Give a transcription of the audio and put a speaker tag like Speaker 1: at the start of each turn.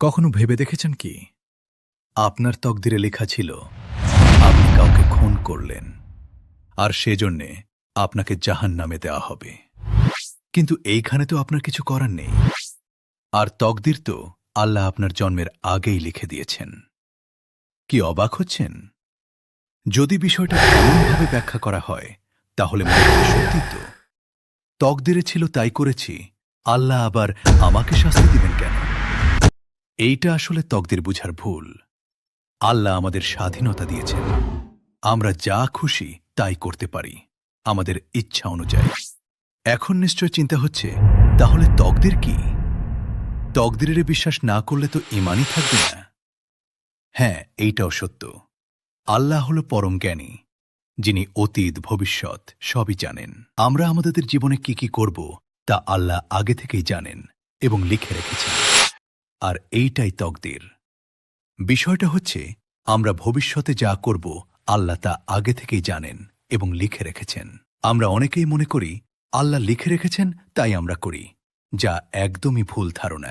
Speaker 1: কখনো ভেবে দেখেছেন কি আপনার তকদিরে লেখা ছিল আপনি কাউকে খুন করলেন আর সেজন্যে আপনাকে জাহান্নামে দেওয়া হবে, কিন্তু এইখানে তো আপনার কিছু করার নেই। আর তকদির তো আল্লাহ আপনার জন্মের আগেই লিখে দিয়েছেন। কি অবাক হচ্ছেন? যদি বিষয়টা এমনভাবে ব্যাখ্যা করা হয় তাহলে মনে হয় সত্যি তো তকদিরে ছিল তাই করেছি, আল্লাহ আবার আমাকে শাস্তি দিবেন কেন? এইটা আসলে তকদির বুঝার ভুল। আল্লাহ আমাদের স্বাধীনতা দিয়েছেন, আমরা যা খুশি তাই করতে পারি আমাদের ইচ্ছা অনুযায়ী। এখন নিশ্চয় চিন্তা হচ্ছে, তাহলে তকদির কি? তকদিরের বিশ্বাস না করলে তো ঈমানই থাকবে না। হ্যাঁ, এইটাও সত্য। আল্লাহ হল পরম জ্ঞানী, যিনি অতীত ভবিষ্যৎ সবই জানেন। আমরা আমাদের জীবনে কি কি করব তা আল্লাহ আগে থেকেই জানেন এবং লিখে রেখেছেন। আর এইটাই তকদির। বিষয়টা হচ্ছে, আমরা ভবিষ্যতে যা করব আল্লাহ তা আগে থেকেই জানেন এবং লিখে রেখেছেন। আমরা অনেকেই মনে করি আল্লাহ লিখে রেখেছেন তাই আমরা করি, যা একদমই ভুল ধারণা।